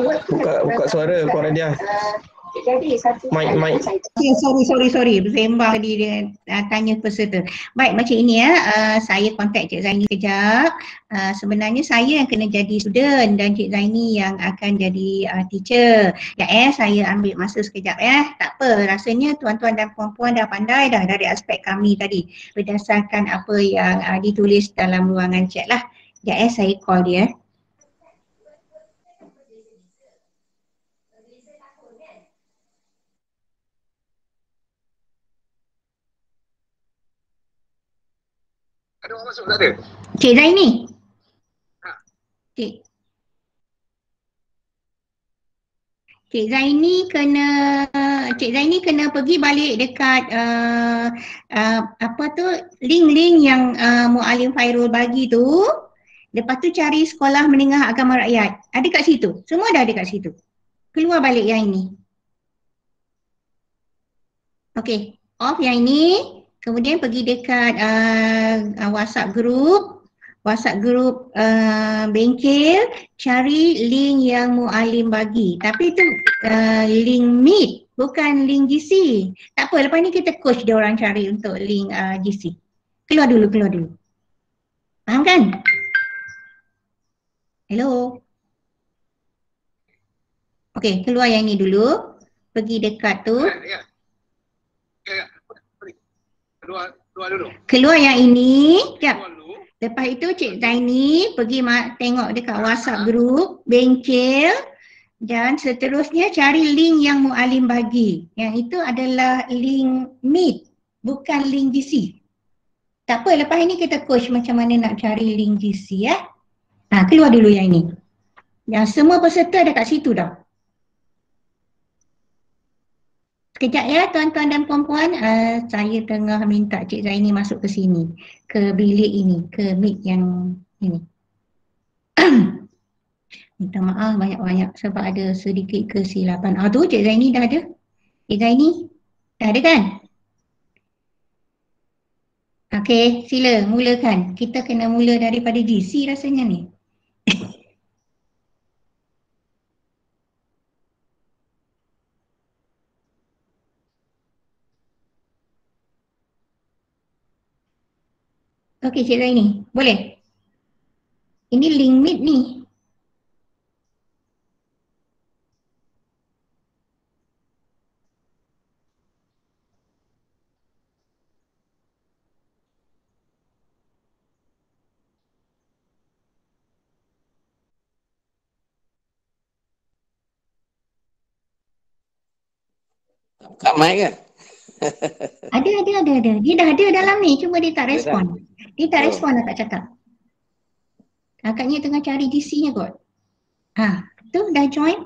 Buka suara Puan Radia. Mic. Okay, sorry. Bersembang tadi dia tanya peserta. Baik, macam ini ya. Saya kontak Cik Zaini kejap. Sebenarnya saya yang kena jadi student dan Cik Zaini yang akan jadi teacher. Ya saya ambil masa sekejap ya. Tak apa, rasanya tuan-tuan dan puan-puan dah pandai dah dari aspek kami tadi. Berdasarkan apa yang ditulis dalam ruangan chat lah. Ya saya call dia. Ada orang masuk tak ada? Cik Zaini. Cik Zaini kena pergi balik dekat apa tu link yang Muallim Fairul bagi tu. Lepas tu cari Sekolah Menengah Agama Rakyat. Ada kat situ. Semua dah ada kat situ. Keluar balik yang ini. Okey, off yang ini. Kemudian pergi dekat WhatsApp group bengkel, cari link yang Muallim bagi. Tapi itu link Meet, bukan link GC. Tak apa, lepas ni kita coach dia orang cari untuk link GC. Keluar dulu. Faham kan? Hello? Okey, keluar yang ni dulu. Pergi dekat tu. Ya. Keluar dulu. Keluar yang ini. Sekejap. Lepas itu Cik Zaini pergi tengok dekat WhatsApp group bengkel dan seterusnya cari link yang Muallim bagi. Yang itu adalah link Meet, bukan link GC. Tak apa, lepas ini kita coach macam mana nak cari link GC ya. Keluar dulu yang ini. Yang semua peserta ada kat situ dah. Sekejap ya tuan-tuan dan puan-puan, saya tengah minta Cik Zaini masuk ke sini, ke bilik ini, ke Meet yang ini. Minta maaf banyak-banyak sebab ada sedikit kesilapan. Tu Cik Zaini dah ada. Cik Zaini dah ada kan? Okey, sila mulakan. Kita kena mula daripada GC rasanya ni. Okey Cik Zaini, boleh? Ini link Meet ni. Buka mic ke? Ada. Dia dah ada dalam ni, cuma dia tak respon. Dia tak respon nak cakap. Agaknya tengah cari GC-nya kot. Tu dah join.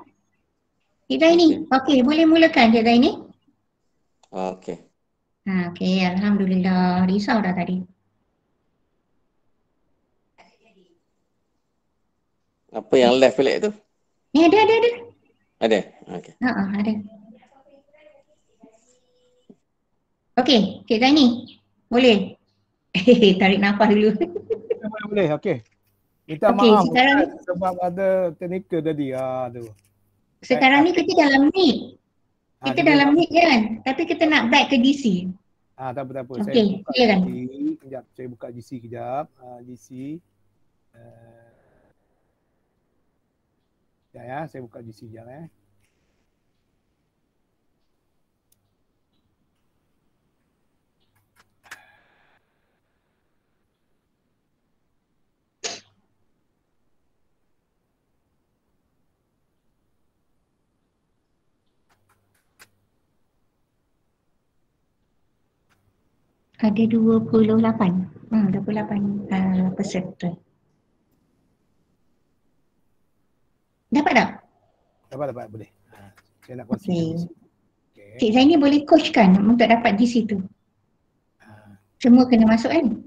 Cik Zaini, okey boleh mulakan Cik Zaini? Okey. Okey, alhamdulillah. Risau dah tadi. Apa yang left pelik tu? Ni ada. Ada? Okey. Ada. Okey, Cik Zaini, boleh? Tarik nafas dulu. Boleh, okey. Minta maaf sekarang sebab ada teknikal tadi. Sekarang ni kita dalam Meet. Kita dalam Meet kan? Tapi kita nak back ke GC. Tak apa. Okey, silakan. Kejap, saya buka GC kejap. GC. Ya, saya buka GC kejap Ada 28. 28 peserta. Dapat tak? Dapat, boleh. Saya nak kongsi. Cik Zaini boleh coach kan untuk dapat GC tu? Semua kena masuk kan?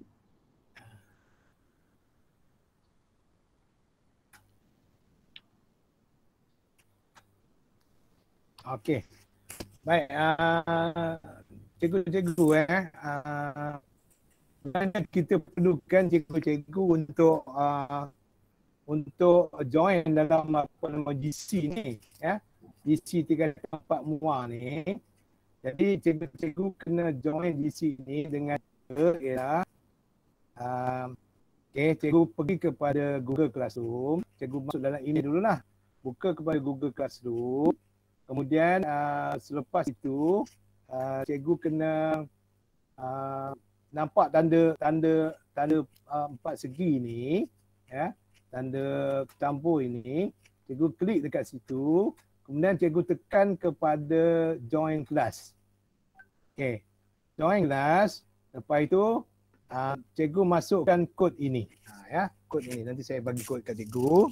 Okey. Baik, cikgu-cikgu kita perlukan cikgu-cikgu untuk untuk join dalam apa nama GC ni ya. GC 304 MUA ni. Jadi cikgu kena join GC ni dengan ialah cikgu pergi kepada Google Classroom. Cikgu masuk dalam ini dululah. Buka kepada Google Classroom. Kemudian selepas itu cikgu kena nampak tanda empat segi ni ya, tanda campur ini. Cikgu klik dekat situ, kemudian cikgu tekan kepada join class. Okey. Join class, lepas itu cikgu masukkan kod ini. Ya, kod ini nanti saya bagi kod kat cikgu.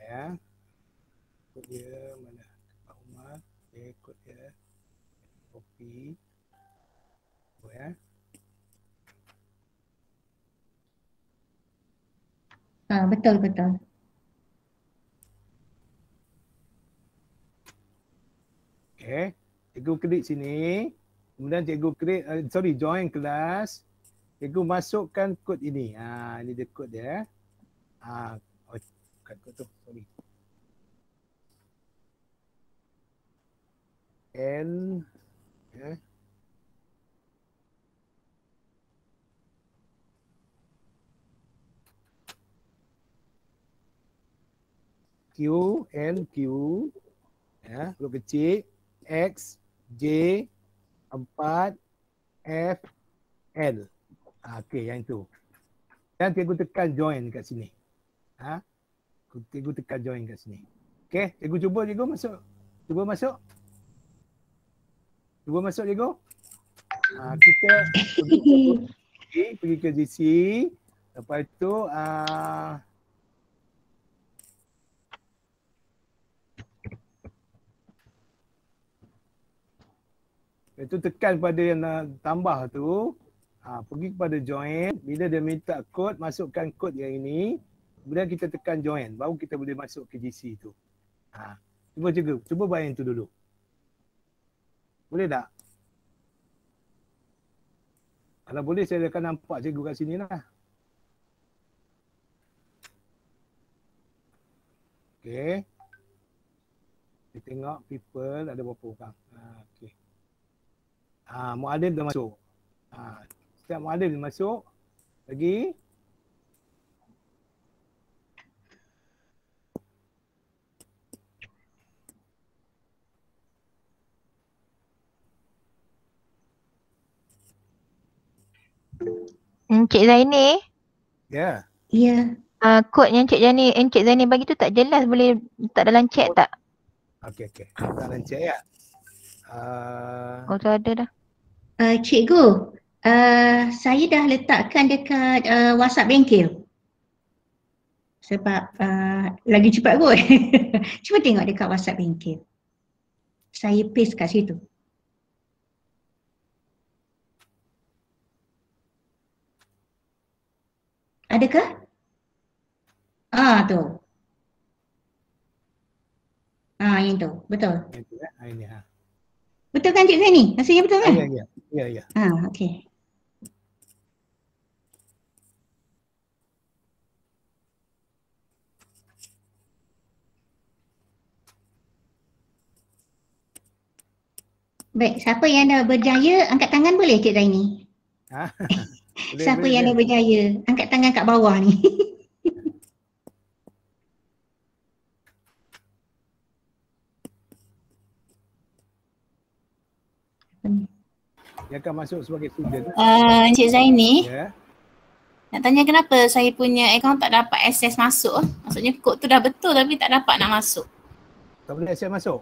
Ya. Kod dia mana? Pak Umar. Okey, kod dia. Copy. Oh ya. Betul. Okey. Cikgu klik sini. Kemudian cikgu klik join kelas. Cikgu masukkan kod ini. Ini dia kod dia. Bukan kod tu. Sorry. N ya. Q N Q ya, huruf kecil X J 4 F L. Okey, yang itu. Dan cikgu tekan join kat sini. Cikgu tekan join kat sini. Okey, cikgu cuba cikgu masuk. Cuba masuk. Cuba masuk cikgu. Kita pergi ke GC. Lepas itu itu tekan pada yang tambah tu, pergi kepada join. Bila dia minta kod, masukkan kod yang ini. Kemudian kita tekan join, baru kita boleh masuk ke GC tu. Cuba cikgu, cuba bayang tu dulu. Boleh tak? Kalau boleh saya akan nampak cikgu kat sini lah. Okey. Kita tengok people ada berapa orang. Okey. Muallim dah masuk. Setiap muallim dah masuk. Lagi. Encik Zaini. Ya. Ya. Kod yang Encik Zaini bagi tu tak jelas, boleh letak dalam chat tak? Okey. Dalam chat ya. Oh tu ada dah. Cikgu, saya dah letakkan dekat WhatsApp bengkel. Sebab lagi cepat kot. Cuba tengok dekat WhatsApp bengkel. Saya paste kat situ. Adakah? Tu. Yang tu. Betul. Itu ya. Ini Betul kan Cik Zaini? Rasanya betul kan? Ya. Okey. Baik, siapa yang dah berjaya angkat tangan boleh Cik Zaini? Siapa yang dah berjaya angkat tangan kat bawah ni? Dia akan masuk sebagai student. Encik Zaini, Ya. nak tanya kenapa saya punya akaun tak dapat akses masuk? Maksudnya kod tu dah betul tapi tak dapat nak masuk. Tak boleh akses masuk.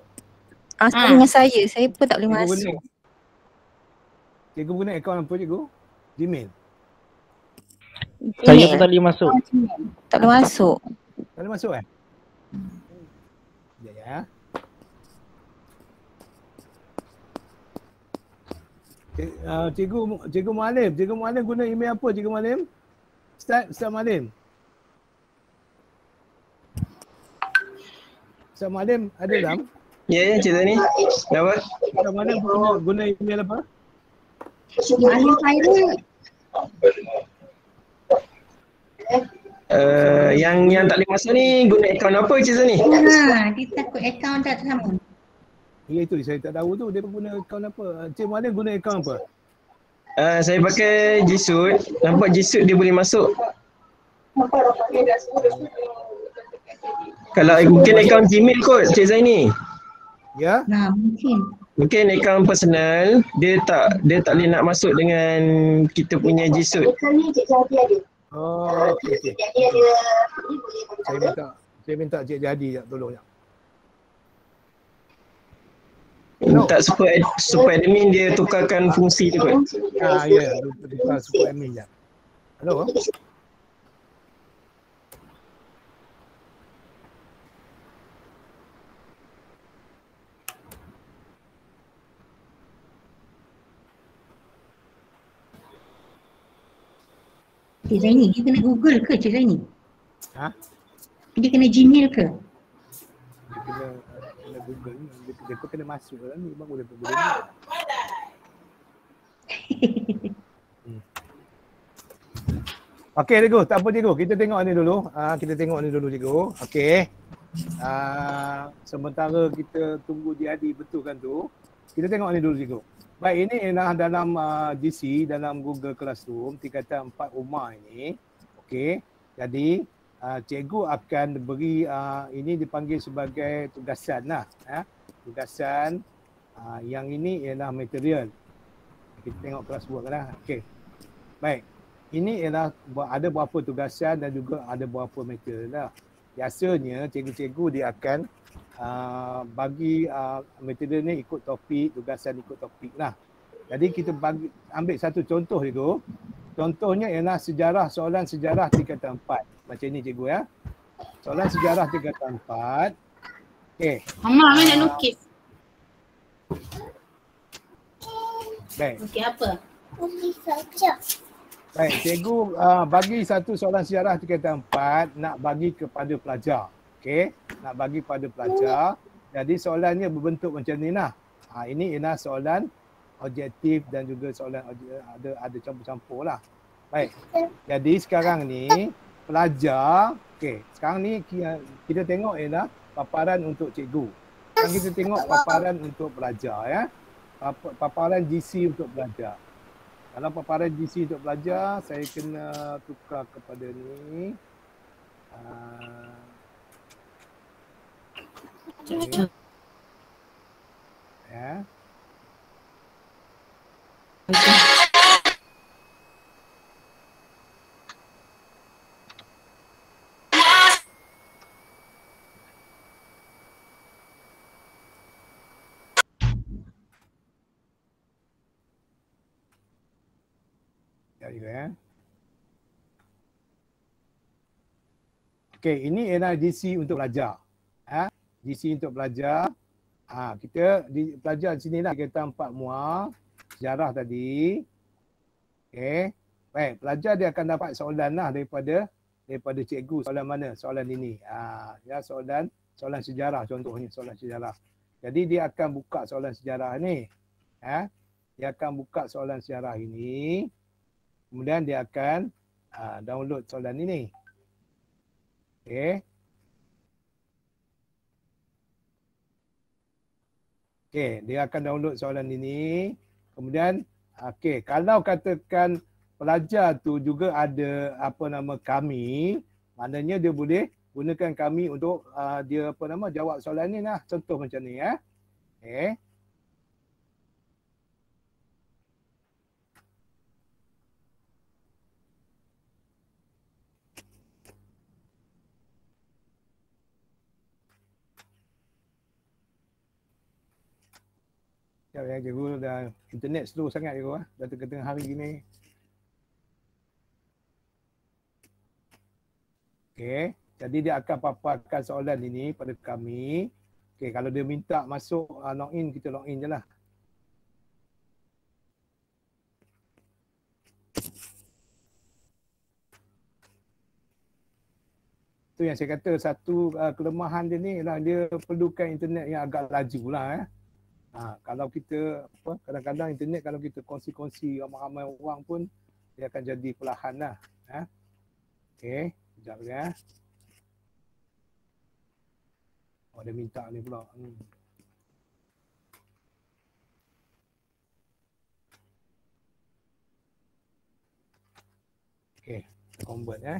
Sama dengan saya pun tak boleh masuk. Cikgu guna akaun apa cikgu? Gmail. Saya pun tak boleh masuk. Tak boleh masuk. Tak boleh masuk ya. Cikgu Muallim guna email apa Cikgu Muallim? Ustaz Muallim. Ustaz Malim ada dalam? Ya, Cik Zaini. Apa? Ustaz Malim guna email apa? Malim Khairul. Yang tak boleh masuk ni guna akaun apa Cik Zaini? Dia takut akaun tak sama. Ya itu saya tak tahu tu dia guna akaun apa. Cik Malim guna akaun apa? Saya pakai G Suite. Nampak G Suite dia boleh masuk. Kalau mungkin akaun Gmail kot Cik Zaini. Ya? Nah, mungkin. Mungkin akaun personal dia tak boleh nak masuk dengan kita punya G Suite. Oh, okey. Saya minta Cik Jadi jap tolong jap. Minta super admin dia tukarkan fungsi tu kot. Ya, tukar super admin jap. Hello. Cik Zaini, dia kena Google ke Cik Zaini? Ha? Dia kena Gmail ke? Dia kena Google ni. Dia kena masuk dalam ni bang boleh ni. Okey cikgu, tak apa cikgu. Kita tengok ni dulu. Cikgu. Okey. Sementara kita tunggu Jadi betulkan tu, kita tengok ni dulu cikgu. Baik, ini ialah dalam GC, dalam Google Classroom, tingkatan 4 rumah ini. Okey. Jadi, cikgu akan beri, ini dipanggil sebagai tugasan lah. Tugasan yang ini ialah material. Kita tengok classwork lah. Okey. Baik. Ini ialah ada berapa tugasan dan juga ada berapa material lah. Biasanya cikgu-cikgu dia akan bagi material ni ikut topik, tugasan ikut topik lah. Jadi kita ambil satu contoh cikgu. Contohnya ialah soalan sejarah tingkatan 4. Macam ni cikgu ya. Soalan sejarah tingkatan 4. Okey. Mama nak lukis. Baik. Lukis apa? Lukis saja. Baik, cikgu bagi satu soalan sejarah tingkatan 4 nak bagi kepada pelajar. Okey, nak bagi pada pelajar. Jadi soalannya berbentuk macam ni lah. Ini ialah soalan objektif dan juga soalan ada campur-campur lah. Baik. Jadi sekarang ni pelajar, okey, sekarang ni kita tengok ialah paparan untuk cikgu. Sekarang kita tengok paparan untuk pelajar ya. Paparan GC untuk pelajar. Kalau paparan GC untuk pelajar, saya kena tukar kepada ni. Okay. Ya. Ya juga ya. Okey, ini ialah GC untuk pelajar. GC untuk pelajar. Kita pelajar di sinilah kita 4 muar sejarah tadi. Okey. Baik, pelajar dia akan dapat soalan lah daripada cikgu. Soalan mana? Soalan ini. Ya, soalan sejarah contohnya, soalan sejarah. Jadi dia akan buka soalan sejarah ni. Dia akan buka soalan sejarah ini. Kemudian dia akan download soalan ini. Okey. Okey, dia akan download soalan ini. Kemudian, okey, kalau katakan pelajar tu juga ada kami, maknanya dia boleh gunakan kami untuk dia jawab soalan ni lah. Contoh macam ni ya. Okey. Ya, cikgu dah internet slow sangat cikgu dah tengah hari gini. Okey, jadi dia akan paparkan soalan ini pada kami. Okey, kalau dia minta masuk login, kita login je lah. Tu yang saya kata satu kelemahan dia ni ialah dia perlukan internet yang agak laju lah. Kalau kita kadang-kadang internet kalau kita kongsi-kongsi ramai-ramai orang pun dia akan jadi perlahan lah. Okey, sekejap ya. Oh, dia minta ni pula. Okey, convert ya.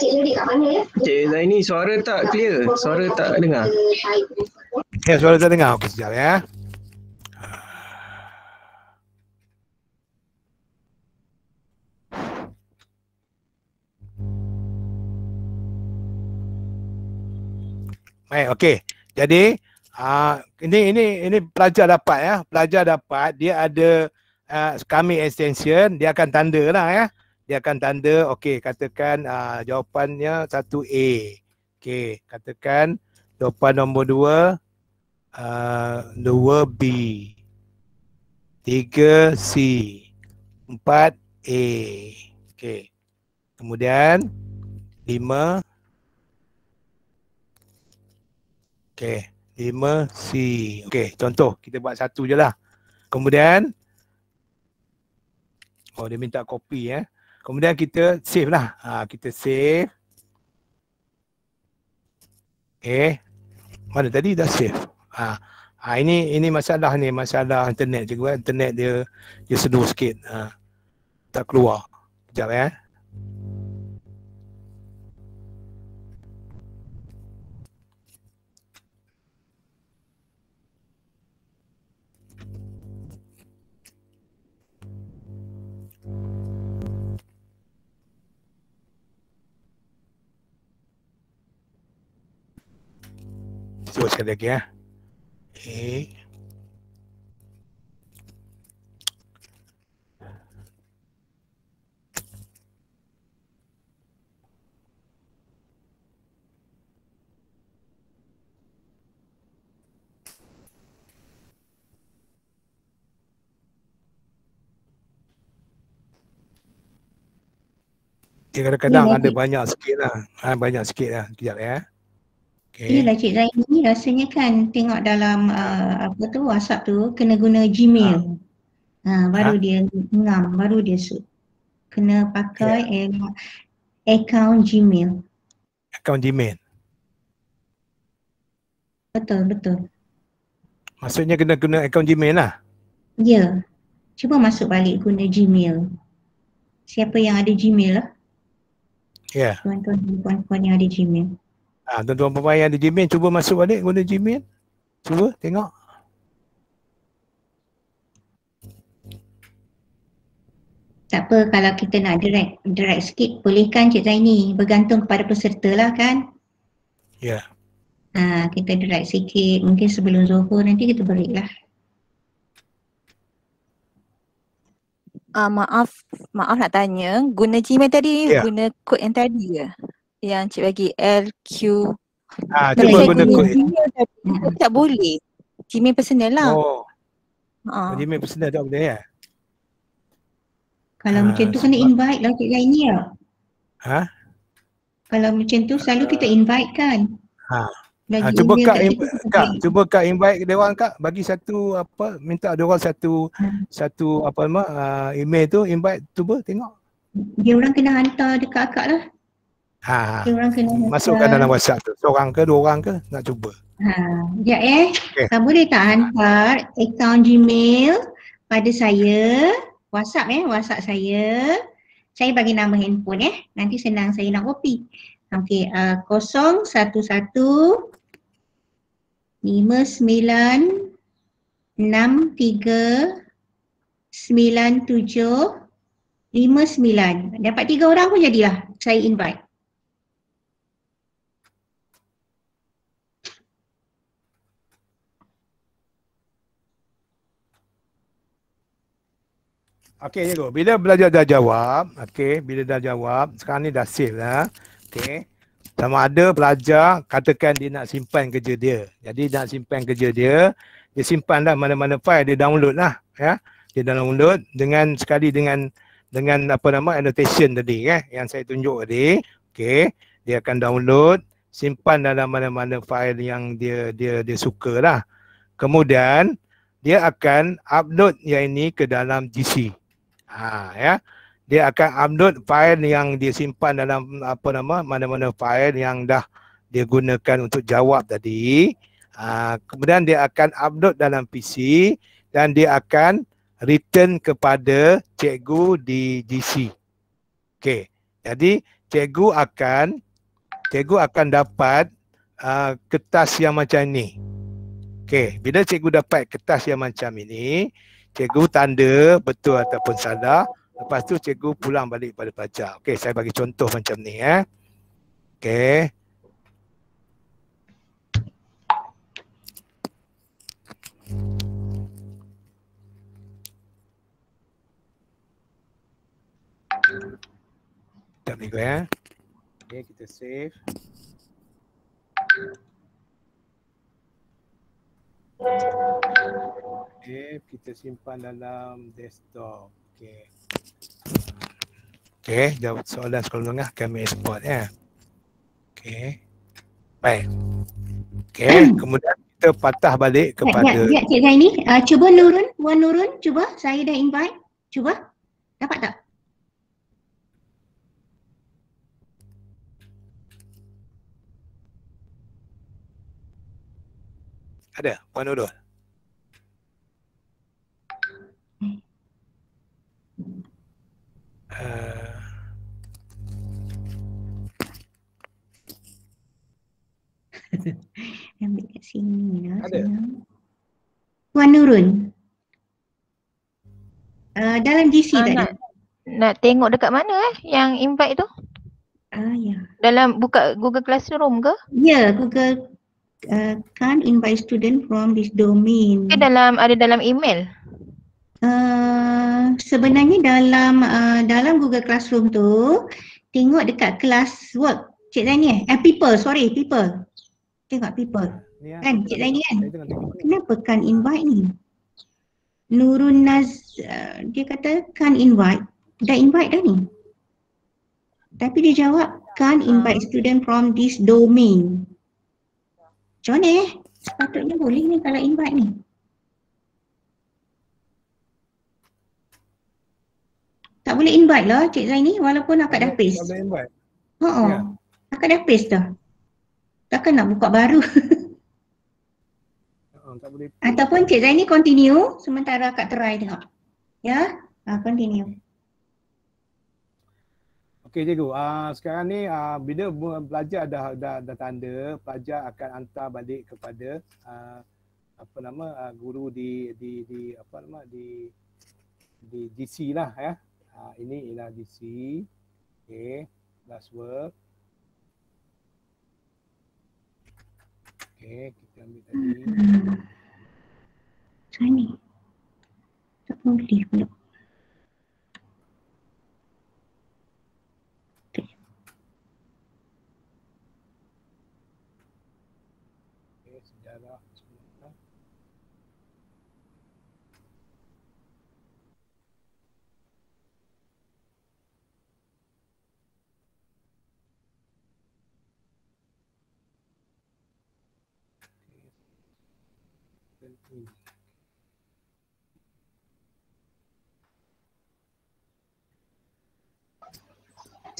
Cik Zaini, suara tak clear? Suara tak dengar? Ya, suara tak dengar. Okey, sekejap ya. Baik, okey. Jadi ini pelajar dapat ya. Pelajar dapat dia ada kami extension, dia akan tanda lah ya. Dia akan tanda, okey, katakan jawapannya 1A. Okey, katakan jawapan nombor 2 2B, 3C, 4A. Okey. Kemudian 5. Okey, 5C. Okey, contoh kita buat satu je lah. Kemudian dia minta copy ya. Kemudian kita save lah. Kita save. Mana tadi dah save. Ini masalah ni, masalah internet juga. Internet dia slow sikit. Tak keluar. Sekejap ya. Cuba sekali lagi ya. Kadang-kadang ada banyak sikit lah. Banyak sikit lah. Sekejap ya. Yelah Cik Zaini, rasanya kan tengok dalam WhatsApp tu kena guna Gmail. Baru dia ngam, baru dia shoot. Kena pakai account Gmail. Account Gmail. Betul. Maksudnya kena guna account Gmail lah? Ya. Cuba masuk balik guna Gmail. Siapa yang ada Gmail lah? Ya. Tuan-tuan dan puan-puan yang ada Gmail. Tuan-tuan puan-puan yang ada Gmail, cuba masuk balik guna Gmail. Cuba tengok. Tak apa, kalau kita nak direct sikit, bolehkan Cik Zaini? Bergantung kepada peserta lah kan? Ya. Kita direct sikit, mungkin sebelum Zuhur nanti kita break lah. Maaf nak tanya, guna Gmail tadi guna kod yang tadi ke? Yang Cik bagi LQ. Cuba guna kod. Gmail tadi tak boleh. Gmail personal lah. Gmail personal tak boleh ya? Kalau macam tu kena invite lah Cik Zaini ya. Kalau macam tu selalu kita invite kan. Cuba Kak invite dia orang Kak, bagi satu minta dia orang satu email tu, invite cuba tengok. Dia orang kena hantar dekat akak lah. Dia orang kena hantar. Masukkan dalam WhatsApp tu. Seorang ke dua orang ke nak cuba. Sekejap boleh tak hantar akaun Gmail pada saya, WhatsApp saya. Saya bagi nama handphone nanti senang saya nak copy. Okey, 011 59 63 97 59. Dapat 3 orang pun jadilah saya invite. Okey cikgu, bila belajar dah jawab, okey, bila dah jawab, sekarang ni dah save lah. Okey. Sama ada pelajar katakan dia nak simpan kerja dia. Jadi nak simpan kerja dia simpan lah mana-mana file, dia download lah ya. Dia download dengan sekali dengan apa nama annotation tadi yang saya tunjuk tadi. Okey, dia akan download, simpan dalam mana-mana file yang dia suka lah. Kemudian dia akan upload yang ini ke dalam GC. Ya. Dia akan upload file yang dia simpan dalam apa nama mana-mana file yang dah dia gunakan untuk jawab tadi. Kemudian dia akan upload dalam PC dan dia akan return kepada cikgu di GC. Okey. Jadi cikgu akan dapat kertas yang macam ni. Okey, bila cikgu dapat kertas yang macam ini, cikgu tanda betul ataupun salah. Lepas tu cikgu pulang balik pada pelajar. Okey, saya bagi contoh macam ni Okey. Sekejap ni Okey, kita save. Okey, kita simpan dalam desktop. Okey. Okey, jawab soalan sekolah menengah kami export Okey. Baik. Okey, kemudian kita patah balik kepada Cik Zaini, cuba Nurun, cuba. Saya dah invite. Cuba. Dapat tak? ada, Puan Nurul. Ambil kat sini lah. Ada. Puan Nurun. Dalam GC tak ada? Nak tengok dekat mana yang invite tu? Ya. Dalam buka Google Classroom ke? Ya, Google can't invite student from this domain. Ke ada dalam email? Sebenarnya dalam Google Classroom tu, tengok dekat classwork. Cik Zaini people. Tengok people. Kan Cik Zaini kan? Kenapa can't invite ni? Nurun dia kata can't invite. Dah invite dah ni. Tapi dia jawab can't invite student from this domain. Macam mana sepatutnya boleh ni kalau invite ni. Tak boleh invite lah Cik Zaini walaupun akak dah paste. Tak boleh invite. Akak dah paste dah. Takkan nak buka baru. Tak boleh. Ataupun Cik Zaini continue sementara akak try tengok. Ya, continue. Okey cikgu, sekarang ni bila pelajar dah tanda, pelajar akan hantar balik kepada guru di GC lah ya. Ini ialah GC. Okey, classwork. Okey, kita ambil tadi. Sini. Tak boleh pula. Sejarah semua.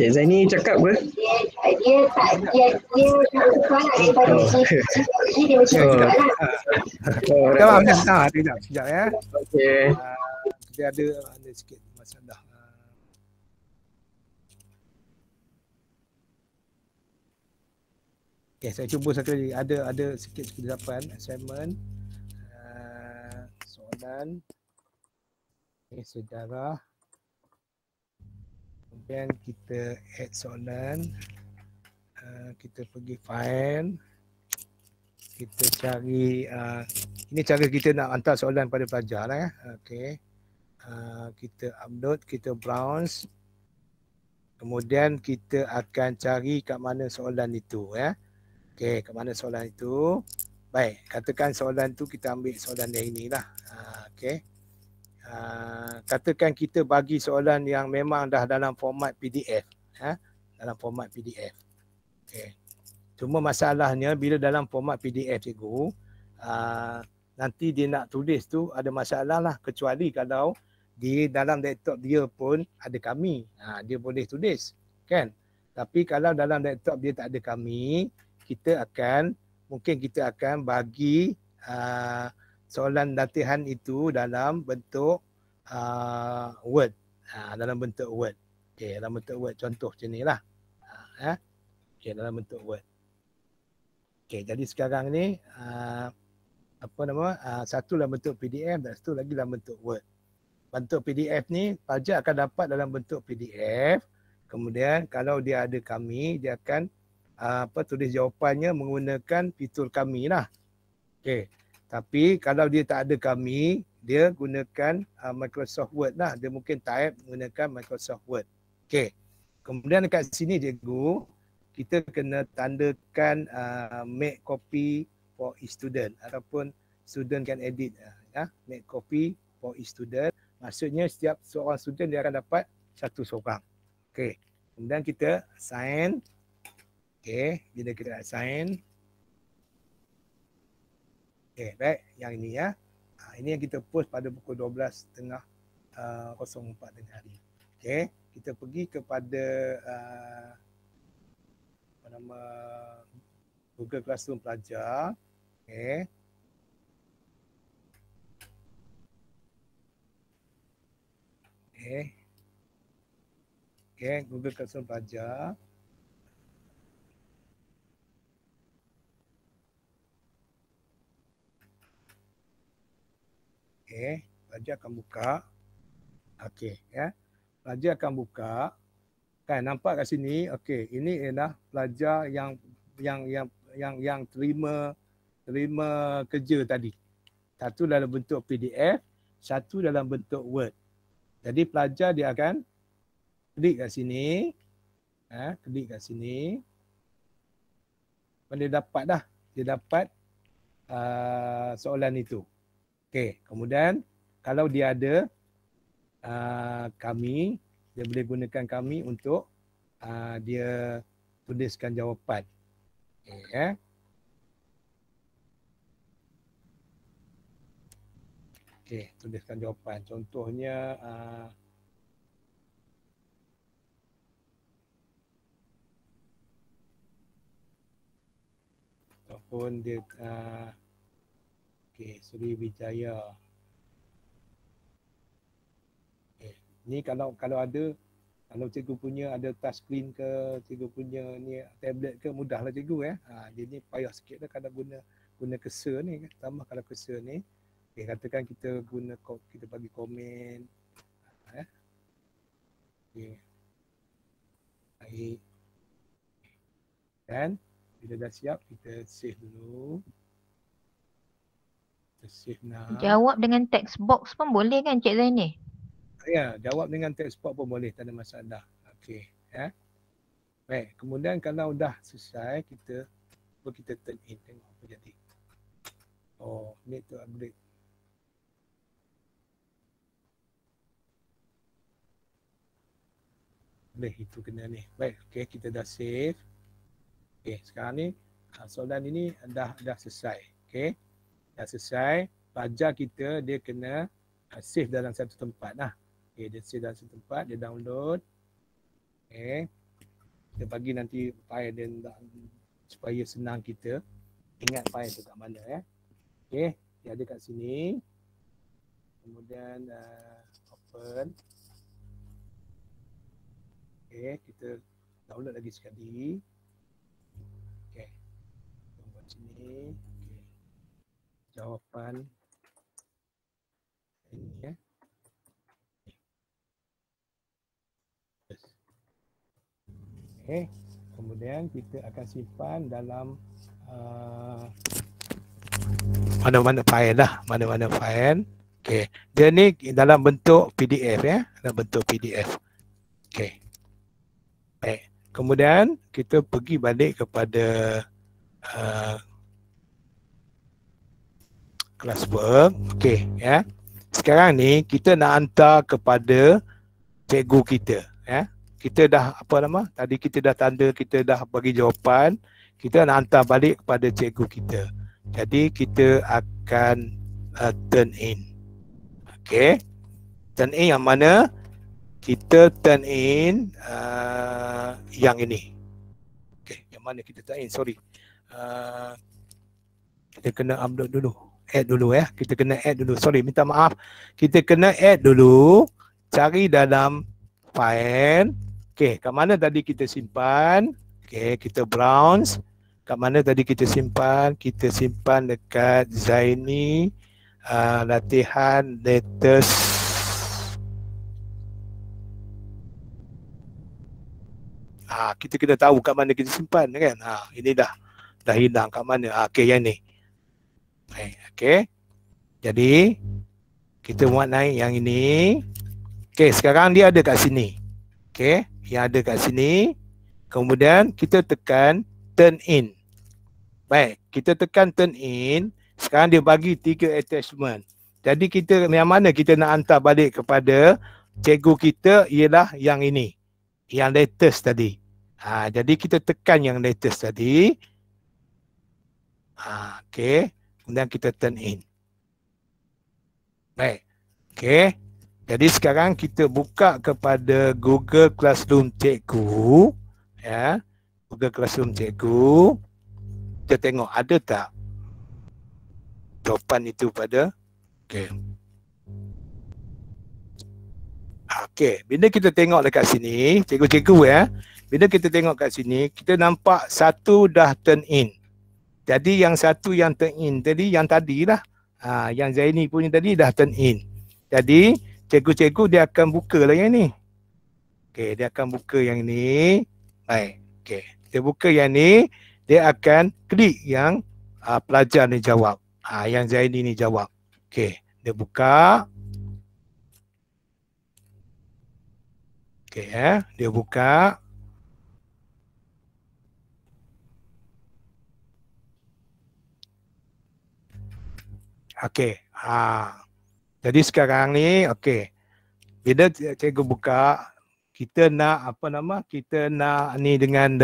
Cik Zaini cakap apa? Dia Sekejap ya. Okey. Kita ada sikit masalah. Okey, saya cuba satu lagi. Ada sikit kesilapan assignment. Soalan. Sejarah. Kemudian kita add soalan. Kita pergi file. Kita cari ini cara kita nak hantar soalan pada pelajar lah ya. Okey. Kita upload, kita browse. Kemudian kita akan cari kat mana soalan itu ya. Okey, kat mana soalan itu? Baik, katakan soalan tu kita ambil soalan yang inilah. Okey. Katakan kita bagi soalan yang memang dah dalam format PDF ya, dalam format PDF. Okey. Cuma masalahnya bila dalam format PDF cikgu, nanti dia nak tulis tu ada masalah lah, kecuali kalau di dalam laptop dia pun ada kami. Dia boleh tulis kan. Tapi kalau dalam laptop dia tak ada kami, mungkin kita akan bagi soalan latihan itu dalam bentuk Word. Dalam bentuk Word. Okey, dalam bentuk Word contoh macam ni lah. Okey, dalam bentuk Word. Okey, jadi sekarang ni satu dalam bentuk PDF dan satu lagi dalam bentuk Word. Bentuk PDF ni pelajar akan dapat dalam bentuk PDF. Kemudian kalau dia ada kami, dia akan tulis jawapannya menggunakan fitur kami lah. Okey. Tapi kalau dia tak ada kami, dia gunakan Microsoft Word lah. Dia mungkin type menggunakan Microsoft Word. Okey. Kemudian dekat sini cikgu, kita kena tandakan make copy for each student ataupun student can edit. Make copy for each student. Maksudnya setiap seorang student dia akan dapat satu seorang. Okey. Kemudian kita assign. Okey, bila kita assign. Okey, baik. Yang ini ya. Ini yang kita post pada pukul 12.30 04 tengah hari. Okey, kita pergi kepada Google Classroom pelajar. Okey. Okey, Google Classroom pelajar. Okey, pelajar akan buka. Okey, ya. Pelajar akan buka. Kan nampak kat sini. Okey, ini ialah pelajar yang terima kerja tadi. Satu dalam bentuk PDF, satu dalam bentuk Word. Jadi pelajar dia akan klik kat sini. Klik kat sini. Dia dapat dah. Dia dapat soalan itu. Okey, kemudian kalau dia ada kami, dia boleh gunakan kami untuk dia tuliskan jawapan. Okey, Okey, tuliskan jawapan. Contohnya ataupun dia okey, Sriwijaya. Okey, ni kalau ada, kalau cikgu punya ada touch screen ke, cikgu punya ni tablet ke, mudahlah cikgu ya. Dia ni payah sikit dah kalau guna cursor ni, tambah kalau cursor ni. Okey, katakan kita kita bagi komen. Okey. Baik. Dan bila dah siap, kita save dulu. Kita save now. Jawab dengan text box pun boleh kan Cik Zaini? Ya, jawab dengan text box pun boleh, tak ada masalah. Okey, ya. Baik, kemudian kalau dah selesai, kita turn in, tengok apa jadi. Oh, need to upgrade. Boleh, itu kena ni. Baik, okey, kita dah save. Okey, sekarang ni soalan ini dah selesai. Okey. Dah selesai. Pelajar kita dia kena save dalam satu tempat lah. Okey, dia save dalam satu tempat, dia download. Okey. Kita bagi nanti file dia supaya senang kita ingat file tu kat mana ya. Okey, dia ada kat sini. Kemudian open. Okey, kita download lagi sekali. Okey. Buat sini. Okey. Jawapan ini ya. Okey. Kemudian kita akan simpan dalam mana-mana file lah, mana-mana file. Okey. Dia ni dalam bentuk PDF ya, dalam bentuk PDF. Okey. Baik. Kemudian kita pergi balik kepada classwork. Okey ya. Sekarang ni kita nak hantar kepada cikgu kita ya. Kita dah apa nama? Tadi kita dah tanda, kita dah bagi jawapan. Kita nak hantar balik kepada cikgu kita. Jadi kita akan turn in. Okey. Turn in yang mana? Kita turn in yang ini. Okey, yang mana kita turn in? Sorry. Kita kena upload dulu. Add dulu ya. Kita kena add dulu. Sorry, minta maaf. Kita kena add dulu. Cari dalam file. Okey, kat mana tadi kita simpan? Okey, kita browse. Kat mana tadi kita simpan? Kita simpan dekat Zaini latihan latest. Kita kena tahu kat mana kita simpan kan. Ini dah hilang kat mana. Okey, yang ni. Okey. Jadi kita buat naik yang ini. Okey, sekarang dia ada kat sini. Okey, yang ada kat sini. Kemudian kita tekan turn in. Baik, kita tekan turn in. Sekarang dia bagi 3 attachment. Jadi kita yang mana kita nak hantar balik kepada cikgu kita ialah yang ini. Yang latest tadi. Jadi kita tekan yang latest tadi. Okey. Kemudian kita turn in. Baik. Okey. Jadi sekarang kita buka kepada Google Classroom Cikgu. Ya. Google Classroom Cikgu. Kita tengok ada tak jawapan itu pada. Okey. Okey. Bila kita tengok dekat sini, cikgu-cikgu ya. Bila kita tengok kat sini, kita nampak satu dah turn in. Jadi yang satu yang turn in tadi, yang tadi lah. Yang Zaini punya tadi dah turn in. Jadi cikgu-cikgu dia akan buka lah yang ni. Okey, dia akan buka yang ni. Baik. Okey, dia buka yang ni, dia akan klik yang pelajar ni jawab. Yang Zaini ni jawab. Okey, dia buka. Okey dia buka. Okey. Jadi sekarang ni okey. Bila cikgu buka, kita nak apa nama? Kita nak ni dengan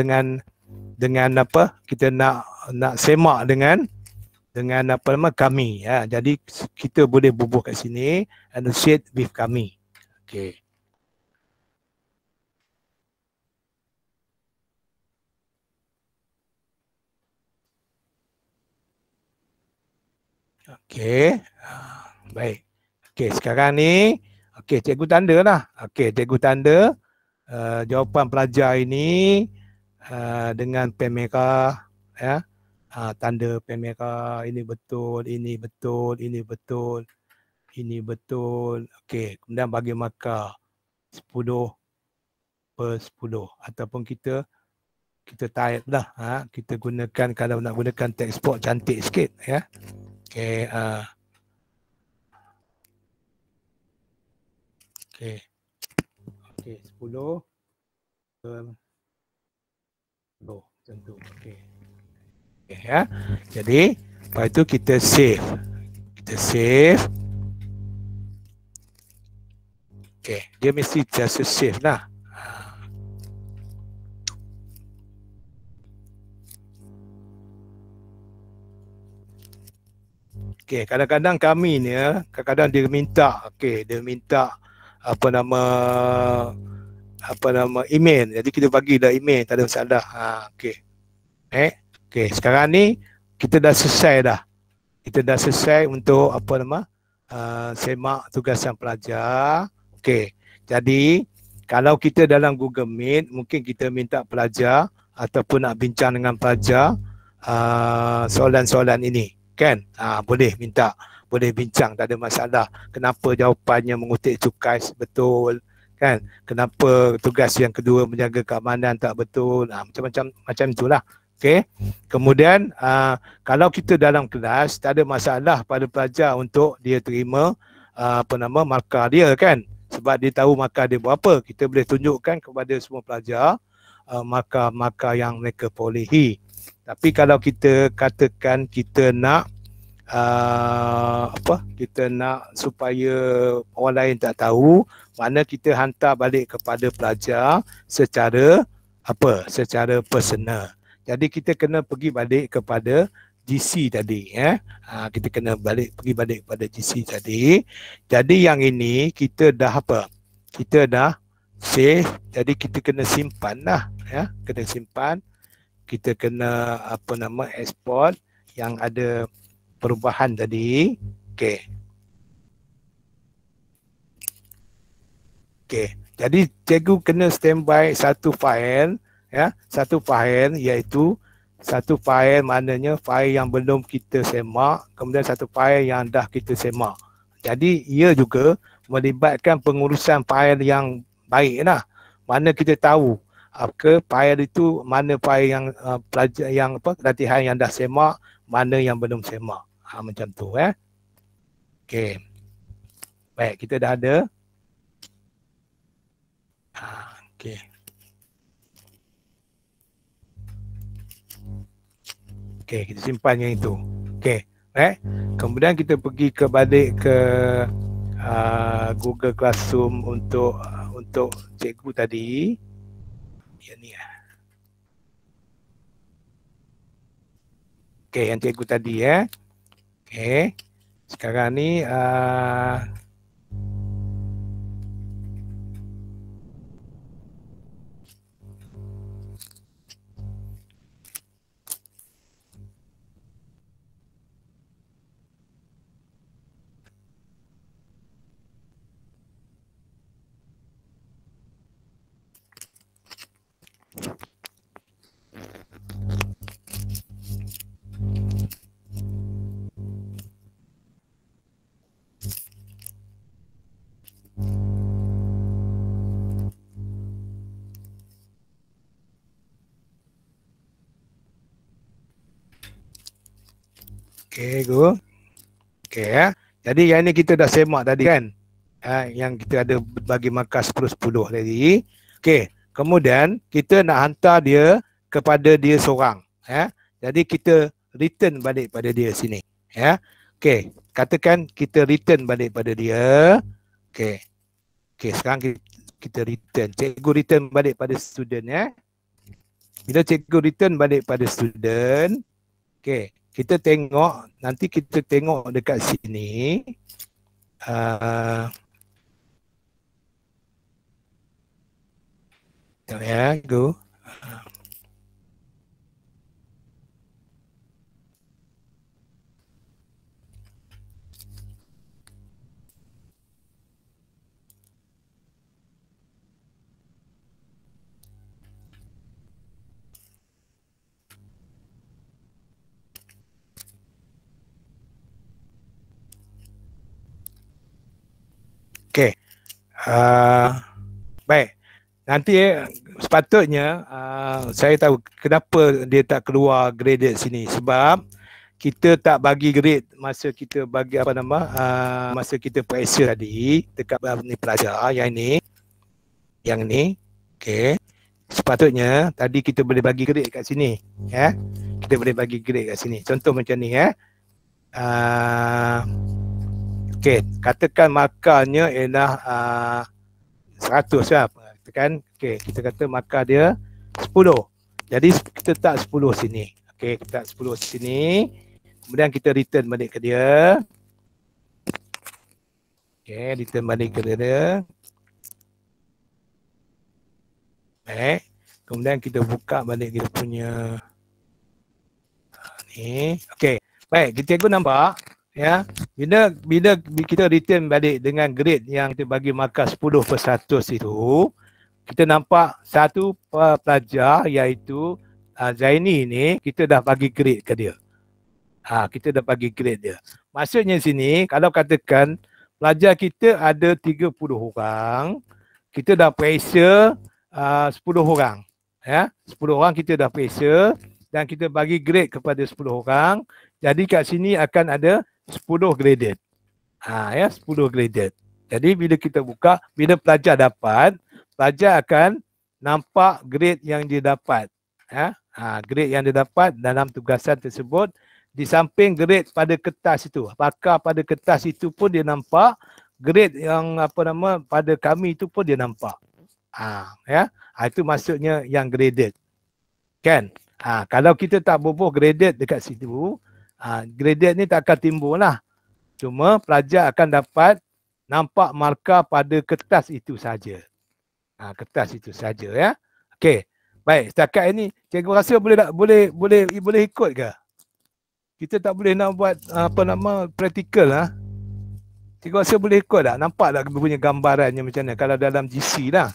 apa? Kita nak semak dengan apa nama? Kami ya. Jadi kita boleh bubuh kat sini associate with kami. Okey. Okey. Baik. Okey, sekarang ni okey, cikgu tanda lah. Okey, cikgu tanda jawapan pelajar ini dengan pen merah ya. Tanda pen merah, ini betul, ini betul, ini betul. Ini betul. Okey, kemudian bagi markah 10/10 ataupun kita type lah. Kita gunakan, kalau nak gunakan text box cantik sikit ya. Okey, okey. Okey, 10 tentu. Okey. Okey ya. Jadi, lepas itu kita save. Kita save. Okey, dia mesti just save lah. Okey, kadang-kadang kami ni kadang-kadang dia minta, okey, dia minta apa nama email. Jadi kita bagi dah email, tak ada masalah. Okey. Okey, sekarang ni kita dah selesai dah. Kita dah selesai untuk apa nama semak tugasan pelajar. Okey. Jadi kalau kita dalam Google Meet, mungkin kita minta pelajar ataupun nak bincang dengan pelajar soalan-soalan ini. Kan? Boleh minta, boleh bincang, tak ada masalah. Kenapa jawapannya mengutip cukai betul, kan? Kenapa tugas yang kedua menjaga keamanan tak betul? Macam itulah. Okey. Kemudian kalau kita dalam kelas, tak ada masalah pada pelajar untuk dia terima markah dia kan. Sebab dia tahu markah dia berapa. Kita boleh tunjukkan kepada semua pelajar markah-markah yang mereka perolehi. Tapi kalau kita katakan kita nak kita nak supaya orang lain tak tahu, mana kita hantar balik kepada pelajar secara secara personal. Jadi kita kena pergi balik kepada GC tadi kita kena pergi balik kepada GC tadi. Jadi yang ini kita dah kita dah save, jadi kita kena simpan lah kena simpan. Kita kena export yang ada perubahan tadi. Okey. Jadi cikgu kena standby satu file satu file, iaitu satu file maknanya file yang belum kita semak, kemudian satu file yang dah kita semak. Jadi ia juga melibatkan pengurusan file yang baik lah. Mana kita tahu file itu mana file yang pelajar yang latihan yang dah semak, mana yang belum semak. Macam tu Okey. Baik, kita dah ada. Okey. Okey, kita simpan yang itu. Okey. Kemudian kita pergi balik ke Google Classroom untuk cikgu tadi. Yang ni Okey, yang cikgu tadi Okey. Sekarang ni okey, go. Okey Jadi yang ni kita dah semak tadi kan. Yang kita ada bagi markah 10-10 tadi. Okey, kemudian kita nak hantar dia kepada dia seorang. Jadi kita return balik pada dia sini. Okey, katakan kita return balik pada dia. Okey. Okey, sekarang kita return. Cikgu return balik pada student Bila cikgu return balik pada student, okey, kita tengok, nanti kita tengok dekat sini. Go. Okey. Baik. Nanti sepatutnya saya tahu kenapa dia tak keluar graded sini, sebab kita tak bagi grade masa kita bagi masa kita periksa tadi dekat ni pelajar yang ni. Okey. Sepatutnya tadi kita boleh bagi grade kat sini Kita boleh bagi grade kat sini. Contoh macam ni Okey, katakan markahnya ialah 100 lah. Katakan, okey, kita kata markah dia 10. Jadi kita tak 10 sini. Okey, kita tak 10 sini. Kemudian kita return balik ke dia. Okey, return balik ke dia. Baik. Kemudian kita buka balik kita punya ni. Okey. Baik, cikgu nampak bila kita return balik dengan grade yang kita bagi markah 10/100 itu, kita nampak satu pelajar iaitu Zaini ni kita dah bagi grade ke dia. Kita dah bagi grade dia. Maksudnya sini kalau katakan pelajar kita ada 30 orang, kita dah periksa 10 orang. 10 orang kita dah periksa dan kita bagi grade kepada 10 orang. Jadi kat sini akan ada 10 graded. Ya, 10 graded. Jadi bila kita buka, bila pelajar dapat, pelajar akan nampak grade yang dia dapat. Grade yang dia dapat dalam tugasan tersebut. Di samping grade pada kertas itu, pakar pada kertas itu pun dia nampak, grade yang pada kami itu pun dia nampak. Itu maksudnya yang graded. Kan? Kalau kita tak bubuh graded dekat situ, graded ni tak akan timbul lah. Cuma pelajar akan dapat nampak markah pada kertas itu saja. Kertas itu saja, ya. Okey. Baik, setakat ini cikgu rasa boleh ikut ke? Kita tak boleh nak buat praktikal lah. Cikgu rasa boleh ikut tak? Nampak tak punya gambarannya macam mana kalau dalam GC lah.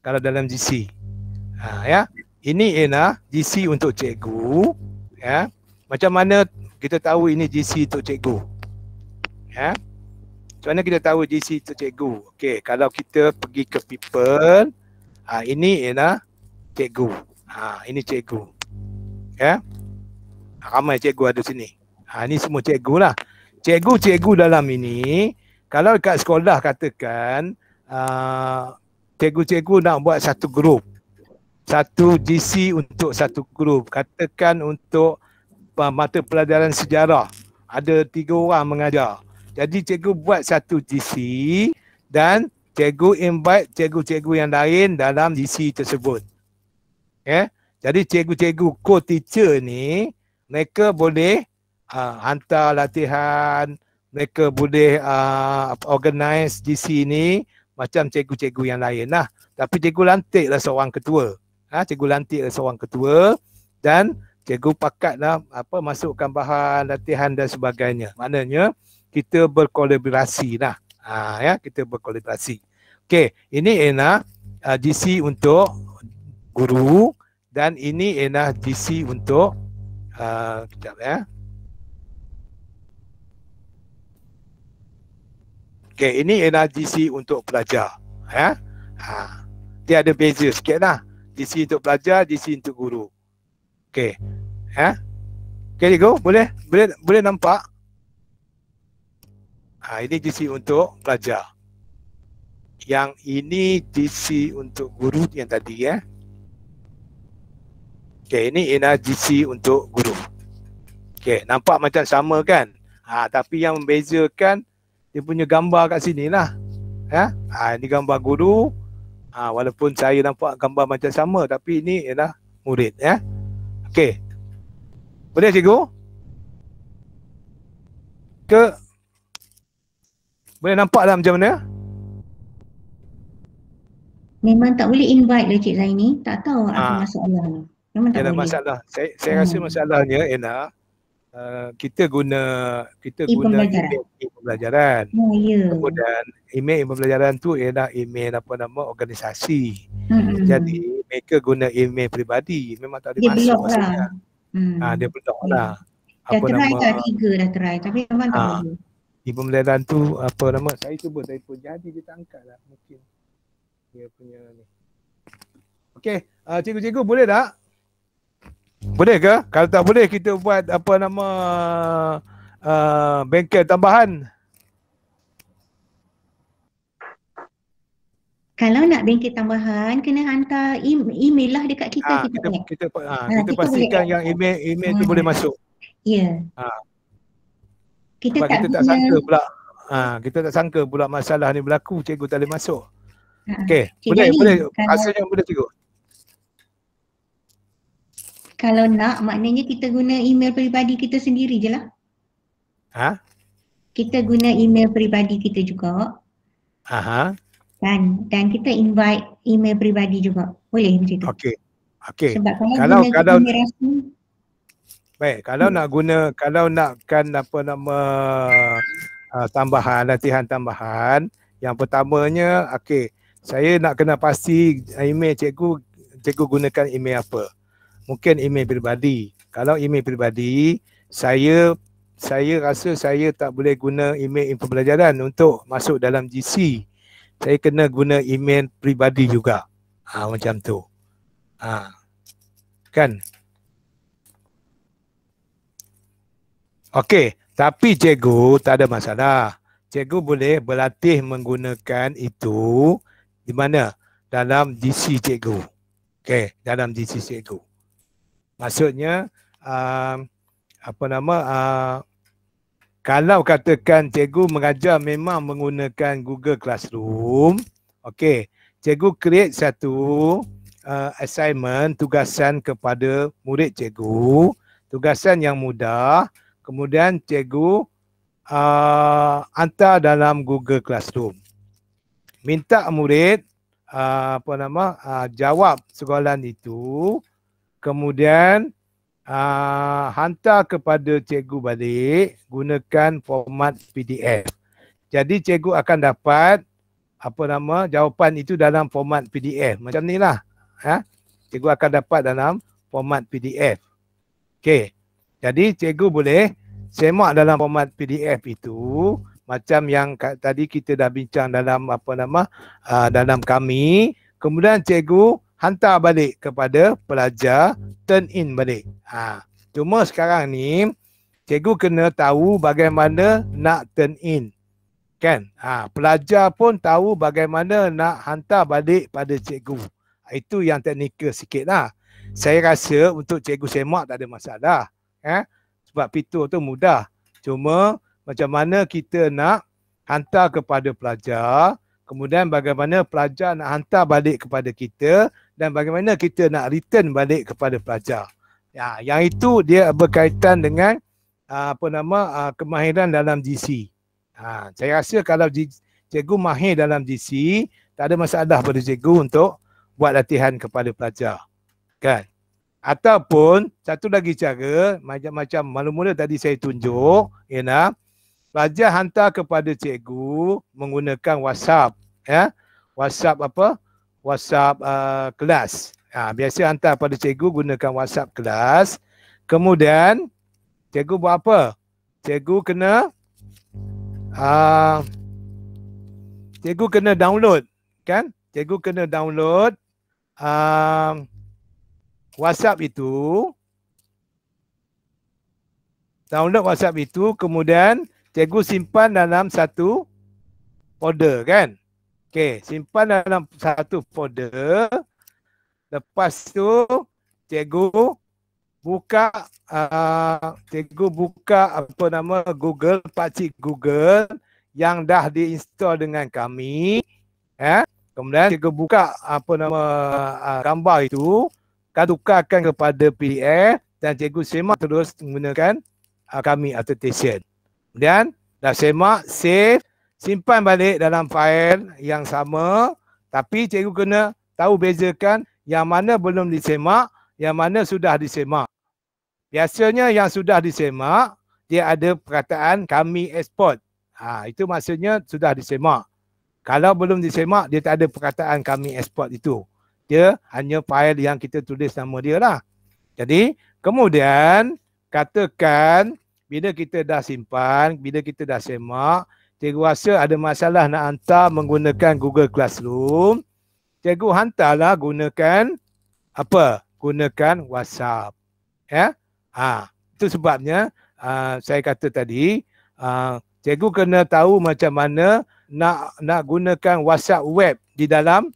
Kalau dalam GC. Ya. Ini ialah GC untuk cikgu, ya. Macam mana kita tahu ini GC untuk cikgu? Ya. Macam mana kita tahu GC untuk cikgu? Okey, kalau kita pergi ke people, ini ialah cikgu. Ini cikgu. Ya. Ramai cikgu ada sini. Ini semua cikgu lah. Cikgu-cikgu dalam ini, kalau kat sekolah katakan, cikgu-cikgu nak buat satu grup. Satu GC untuk satu grup. Katakan untuk mata pelajaran sejarah. Ada 3 orang mengajar. Jadi cikgu buat satu GC dan cikgu invite cikgu-cikgu yang lain dalam GC tersebut. Ya. Jadi cikgu-cikgu co-teacher ni, mereka boleh hantar latihan, mereka boleh organize GC ni macam cikgu-cikgu yang lain lah. Tapi cikgu lantiklah seorang ketua. Cikgu lantiklah seorang ketua dan cikgu pakatlah masukkan bahan latihan dan sebagainya. Maknanya kita berkolaborasi lah. Ya, kita berkolaborasi. Okey, ini ialah GC untuk guru dan ini ialah GC untuk kejap ya. Okey, ini ialah GC untuk pelajar. Ya. Dia ada beza sikit lah. GC untuk pelajar, GC untuk guru. Okey. Ya. Okey, cikgu, boleh nampak? Ini GC untuk pelajar. Yang ini GC untuk guru yang tadi ya. Okey, ini ialah GC untuk guru. Okey, nampak macam sama kan? Tapi yang membezakan dia punya gambar kat sini lah. Ya? Ini gambar guru. Walaupun saya nampak gambar macam sama tapi ini ialah murid ya. Okey. Boleh cikgu? Boleh nampak lah macam mana? Memang tak boleh invite lah Cik Zaini. Tak tahu apa masalah ni. Memang tak boleh. Masalah. Saya rasa masalahnya ialah kita guna email pembelajaran. Kemudian email pembelajaran tu ialah email organisasi. Jadi mereka guna email peribadi. Memang tak boleh masuk maksudnya. Dia block lah. Dah try tak 3 dah try tapi memang tak boleh. Email pembelajaran tu saya cuba telefon jadi dia tak angkat lah mungkin. Dia punya ni. Okey, cikgu-cikgu boleh tak? Boleh ke? Kalau tak boleh kita buat bengkel tambahan. Kalau nak bengkel tambahan kena hantar email lah dekat kita. Kita pastikan yang email tu boleh masuk. Ya. Kita tak sangka pula. Kita tak sangka pula masalah ni berlaku, cikgu tak boleh masuk. Okey, boleh. Rasanya boleh cikgu. Kalau nak, maknanya kita guna email peribadi kita sendiri je lah. Kita guna email peribadi kita juga. Dan kita invite email peribadi juga. Boleh macam tu? Okey. Sebab kalau email rasmi. Baik, kalau nakkan tambahan, latihan tambahan, yang pertamanya, saya nak kena pasti email cikgu gunakan email apa. Mungkin email peribadi. Kalau email peribadi, saya rasa saya tak boleh guna email pembelajaran untuk masuk dalam GC. Saya kena guna email peribadi juga. Macam tu. Kan? Okey. Tapi cikgu tak ada masalah. Cikgu boleh berlatih menggunakan itu di mana? Dalam GC cikgu. Okey, dalam GC cikgu. Maksudnya kalau katakan cikgu mengajar memang menggunakan Google Classroom, okey, cikgu create satu assignment, tugasan kepada murid cikgu, tugasan yang mudah, kemudian cikgu hantar dalam Google Classroom. Minta murid jawab soalan itu, kemudian hantar kepada cikgu balik gunakan format PDF. Jadi cikgu akan dapat jawapan itu dalam format PDF. Macam ni lah. Cikgu akan dapat dalam format PDF. Okey. Jadi cikgu boleh semak dalam format PDF itu macam yang tadi kita dah bincang dalam dalam kami. Kemudian cikgu hantar balik kepada pelajar, turn in balik. Cuma sekarang ni cikgu kena tahu bagaimana nak turn in. Kan? Pelajar pun tahu bagaimana nak hantar balik pada cikgu. Itu yang teknikal sikit lah. Saya rasa untuk cikgu semak tak ada masalah. Sebab fitur tu mudah. Cuma macam mana kita nak hantar kepada pelajar, kemudian bagaimana pelajar nak hantar balik kepada kita, dan bagaimana kita nak return balik kepada pelajar. Yang itu dia berkaitan dengan kemahiran dalam GC. Saya rasa kalau cikgu mahir dalam GC, tak ada masalah pada cikgu untuk buat latihan kepada pelajar. Kan? Ataupun satu lagi cara, macam mula-mula tadi saya tunjuk, pelajar hantar kepada cikgu menggunakan WhatsApp. WhatsApp WhatsApp kelas. Biasa hantar pada cikgu gunakan WhatsApp kelas. Kemudian cikgu buat apa? Cikgu kena download, kan? Cikgu kena download WhatsApp itu. Download WhatsApp itu, kemudian cikgu simpan dalam satu folder, kan? Okey, simpan dalam satu folder. Lepas tu cikgu buka Google, pakcik Google yang dah diinstal dengan kami. Kemudian cikgu buka gambar itu, tukarkan kepada PDF dan cikgu semak terus menggunakan kami annotation. Kemudian dah semak, save, simpan balik dalam fail yang sama, tapi cikgu kena tahu bezakan yang mana belum disemak, yang mana sudah disemak. Biasanya yang sudah disemak, dia ada perkataan kami export. Itu maksudnya sudah disemak. Kalau belum disemak, dia tak ada perkataan kami export itu. Dia hanya fail yang kita tulis nama dia lah. Jadi, kemudian katakan bila kita dah simpan, bila kita dah semak, cikgu rasa ada masalah nak hantar menggunakan Google Classroom, cikgu hantarlah gunakan apa? Gunakan WhatsApp. Itu sebabnya saya kata tadi, cikgu kena tahu macam mana nak gunakan WhatsApp web di dalam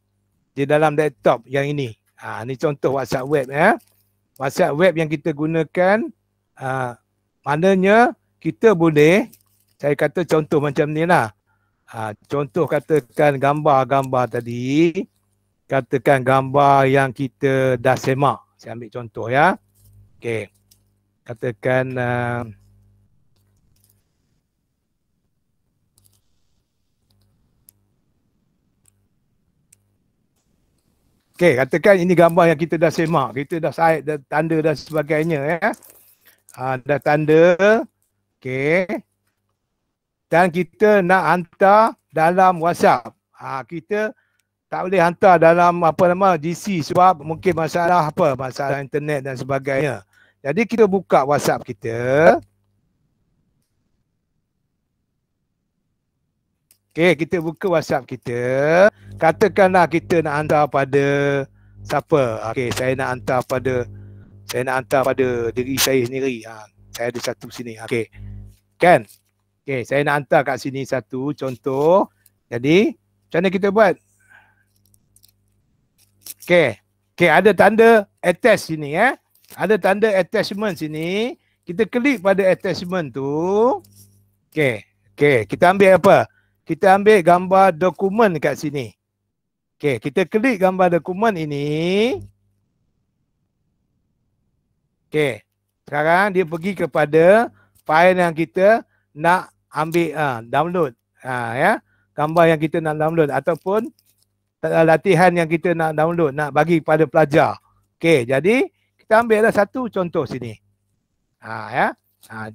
laptop yang ini. Ini contoh WhatsApp web. WhatsApp web yang kita gunakan, maknanya kita boleh, saya kata contoh macam ni lah. Contoh katakan gambar-gambar tadi, katakan gambar yang kita dah semak. Saya ambil contoh ya. Okey. Katakan katakan ini gambar yang kita dah semak, kita dah side, dah tanda dan sebagainya ya. Dah tanda. Okey. Dan kita nak hantar dalam WhatsApp. Kita tak boleh hantar dalam GC sebab mungkin masalah masalah internet dan sebagainya. Jadi kita buka WhatsApp kita. Okey, kita buka WhatsApp kita. Katakanlah kita nak hantar pada siapa? Okey, saya nak hantar pada diri saya sendiri. Saya ada satu sini. Okey. kan? Okey, saya nak hantar kat sini satu contoh. Jadi, macam mana kita buat? Okey, ada tanda attach sini Ada tanda attachment sini. Kita klik pada attachment tu. Okey, kita ambil apa? Kita ambil gambar dokumen kat sini. Okey, kita klik gambar dokumen ini. Okey, sekarang dia pergi kepada file yang kita nak ambil download. Gambar yang kita nak download ataupun latihan yang kita nak download, nak bagi pada pelajar. Okey, jadi kita ambillah satu contoh sini.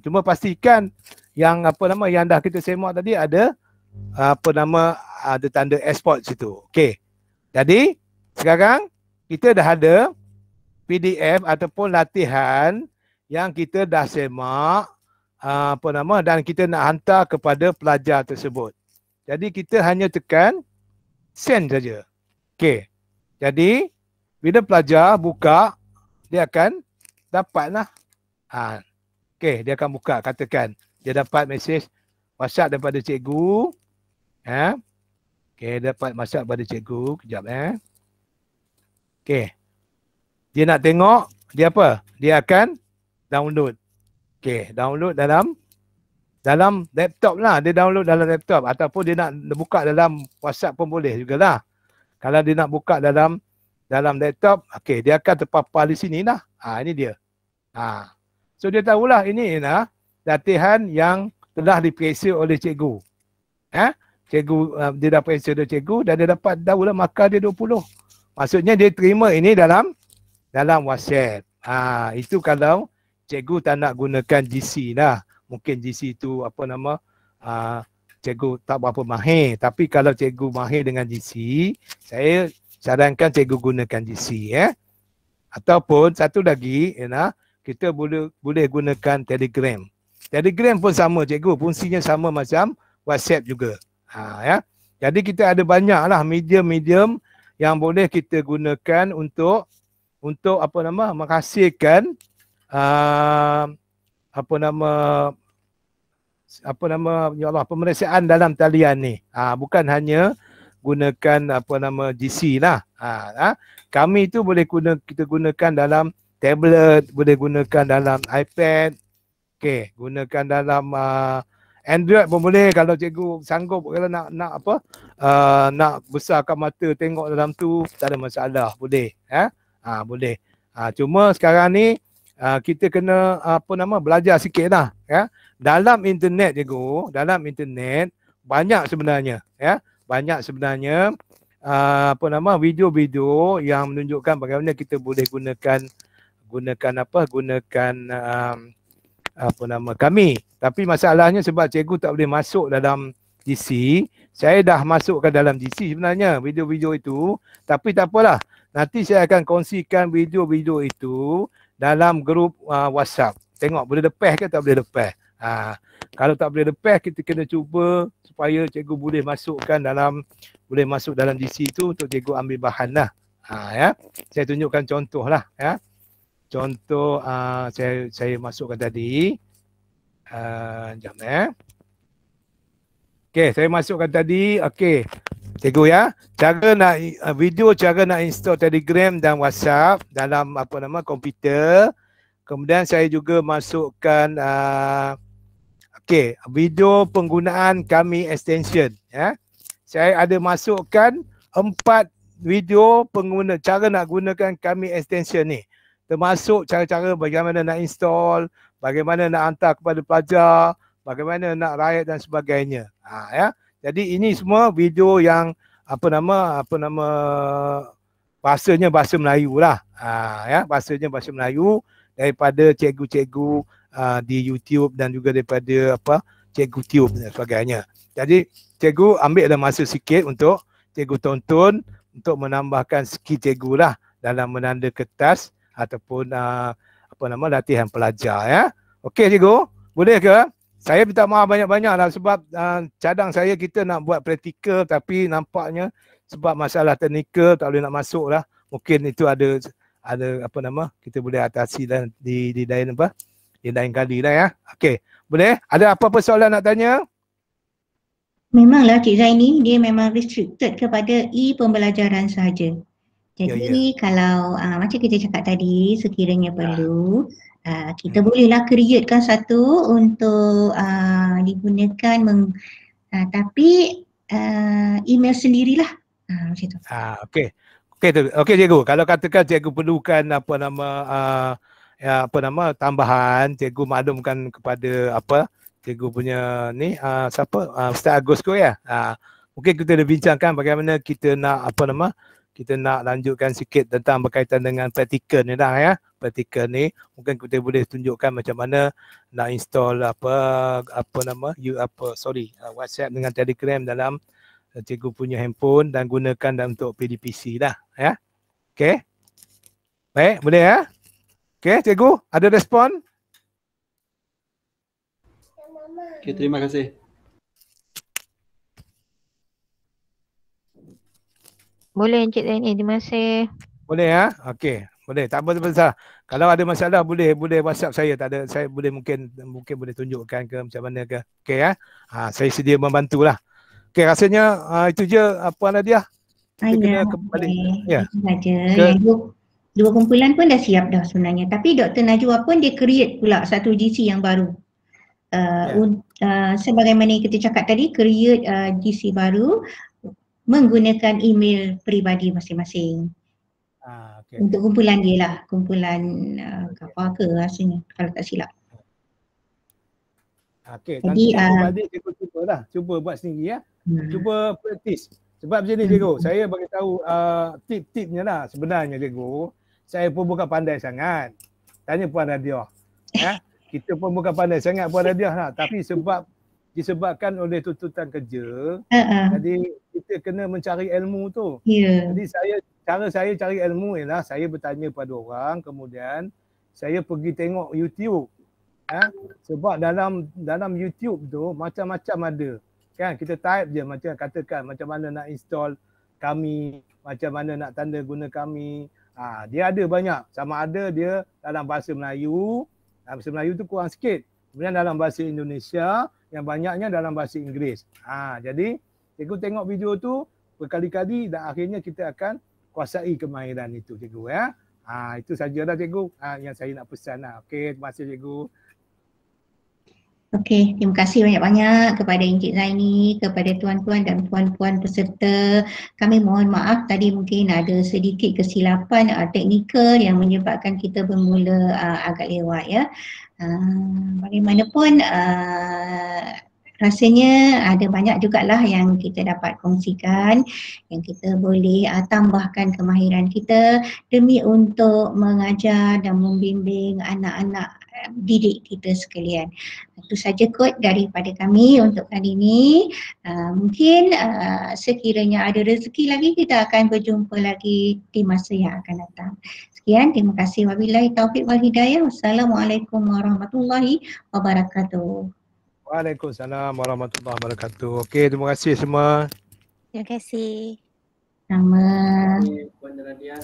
Cuma pastikan yang yang dah kita semak tadi ada ada tanda export situ. Okey. Jadi sekarang kita dah ada PDF ataupun latihan yang kita dah semak dan kita nak hantar kepada pelajar tersebut. Jadi kita hanya tekan send saja. Okey. Jadi bila pelajar buka, dia akan dapatlah. Okey, dia akan buka, katakan dia dapat mesej WhatsApp daripada cikgu. Okey, dapat WhatsApp daripada cikgu. Kejap Okey. Dia nak tengok, dia apa? Dia akan download. Okey, download dalam laptop lah. Dia download dalam laptop ataupun dia nak buka dalam WhatsApp pun boleh jugalah. Kalau dia nak buka dalam laptop, okey, dia akan terpapar di sini lah. Ini dia. So dia tahulah ini latihan yang telah diperiksa oleh cikgu. Cikgu dia dah periksa oleh cikgu dan dia dapat tahulah markah dia 20. Maksudnya dia terima ini dalam WhatsApp. Itu kalau cikgu tak nak gunakan GC lah. Mungkin GC tu cikgu tak berapa mahir. Tapi kalau cikgu mahir dengan GC, saya sarankan cikgu gunakan GC. Ataupun satu lagi, kita boleh gunakan Telegram. Telegram pun sama cikgu, fungsinya sama macam WhatsApp juga. Jadi kita ada banyaklah medium-medium yang boleh kita gunakan untuk menghasilkan pemeriksaan dalam talian ni. Bukan hanya gunakan GC lah. Kami tu boleh kita gunakan dalam tablet, boleh gunakan dalam iPad. Okey, gunakan dalam Android pun boleh kalau cikgu sanggup, kalau nak besarkan mata tengok dalam tu, tak ada masalah, boleh. Boleh. Cuma sekarang ni kita kena belajar sikit lah. Dalam internet cikgu, dalam internet banyak sebenarnya. Banyak sebenarnya video-video yang menunjukkan bagaimana kita boleh gunakan kami. Tapi masalahnya sebab cikgu tak boleh masuk dalam GC, saya dah masukkan dalam GC sebenarnya video-video itu, tapi tak apalah. Nanti saya akan kongsikan video-video itu dalam grup WhatsApp. Tengok boleh lepas ke tak boleh lepas. Kalau tak boleh lepas, kita kena cuba supaya cikgu boleh masuk dalam GC itu untuk cikgu ambil bahan lah. Saya tunjukkan contoh lah. Contoh saya masukkan tadi. Sekejap Okey, saya masukkan tadi. Okey. Cikgu cara nak install Telegram dan WhatsApp dalam komputer. Kemudian saya juga masukkan video penggunaan Kami extension. Saya ada masukkan 4 video cara nak gunakan Kami extension ni. Termasuk cara-cara bagaimana nak install, bagaimana nak hantar kepada pelajar, bagaimana nak rakyat dan sebagainya. Jadi ini semua video yang bahasanya bahasa Melayu lah. Bahasanya bahasa Melayu daripada cikgu-cikgu di YouTube dan juga daripada cikgu Tube dan sebagainya. Jadi cikgu ambil masa sikit untuk cikgu tonton untuk menambahkan skill cikgu lah dalam menanda kertas ataupun latihan pelajar. Okey cikgu, boleh ke? Saya minta maaf banyak-banyak lah sebab cadang saya kita nak buat praktikal tapi nampaknya sebab masalah teknikal tak boleh nak masuk lah. Mungkin itu ada kita boleh atasi dan di lain kali lah. Okey, Boleh? Ada apa-apa soalan nak tanya? Memanglah Cik Zaini dia memang restricted kepada e-pembelajaran sahaja. Jadi kalau macam kita cakap tadi, sekiranya perlu kita bolehlah createkan satu untuk digunakan tapi email sendirilah. Macam tu. Okey. Okey tu. Okey cikgu, kalau katakan cikgu perlukan tambahan, cikgu maklumkan kepada cikgu punya ni siapa? Ustaz Agus kot ya. Mungkin kita dah bincangkan bagaimana kita nak kita nak lanjutkan sikit tentang berkaitan dengan praktikal ni dah ya. Praktikal ni mungkin kita boleh tunjukkan macam mana nak install WhatsApp dengan Telegram dalam cikgu punya handphone dan gunakan dalam untuk PDPC dah ya. Okey. Baik, boleh ya? Okey, cikgu ada respon? Okey, terima kasih. Boleh Encik Zaini, terima kasih. Boleh ya? Okey, boleh. Tak apa masalah. Kalau ada masalah boleh WhatsApp saya, tak ada saya boleh mungkin boleh tunjukkan ke macam mana ke. Okey ya. Saya sedia membantulah. Okey, rasanya itu je Puan Nadia. Kita kena kembali. Ya. Itu saja. Dua kumpulan pun dah siap dah sebenarnya. Tapi Dr. Najwa pun dia create pula satu GC yang baru. Sebagaimana kita cakap tadi, create GC baru menggunakan email peribadi masing-masing. Okay. Untuk kumpulan dia lah, kumpulan apa ke rasanya kalau tak silap. Okey, nanti adik cikgu cubalah, cuba buat sendiri ya. Cuba praktis. Sebab macam ni cikgu, saya bagi tahu tip-tipnya lah sebenarnya cikgu. Saya pun bukan pandai sangat. Tanya Puan Nadia. Ya. Kita pun bukan pandai sangat Puan Nadia lah, tapi disebabkan oleh tuntutan kerja, jadi kita kena mencari ilmu tu. Jadi cara saya cari ilmu ialah saya bertanya pada orang, kemudian saya pergi tengok YouTube. Sebab dalam YouTube tu macam-macam ada. Kan kita type je macam katakan macam mana nak install Kami, macam mana nak tanda guna Kami. Dia ada banyak. Sama ada dia dalam bahasa Melayu, bahasa Melayu tu kurang sikit. Kemudian dalam bahasa Indonesia, yang banyaknya dalam bahasa Inggeris. Jadi cikgu tengok video tu berkali-kali dan akhirnya kita akan kuasai kemahiran itu cikgu ya. Itu sajalah cikgu yang saya nak pesan lah. Okey, terima kasih cikgu. Okey, terima kasih banyak-banyak kepada Encik Zaini, kepada tuan-tuan dan puan-puan peserta. Kami mohon maaf tadi mungkin ada sedikit kesilapan teknikal yang menyebabkan kita bermula agak lewat ya. Bagaimanapun rasanya ada banyak jugalah yang kita dapat kongsikan, yang kita boleh tambahkan kemahiran kita demi untuk mengajar dan membimbing anak-anak didik kita sekalian. Itu saja kot daripada kami untuk kali ini. Mungkin sekiranya ada rezeki lagi kita akan berjumpa lagi di masa yang akan datang. Sekian, terima kasih. Wabillahi taufiq wal hidayah. Wassalamualaikum warahmatullahi wabarakatuh. Waalaikumsalam warahmatullahi wabarakatuh. Okey, terima kasih semua. Terima kasih. Sama. Puan Nadia.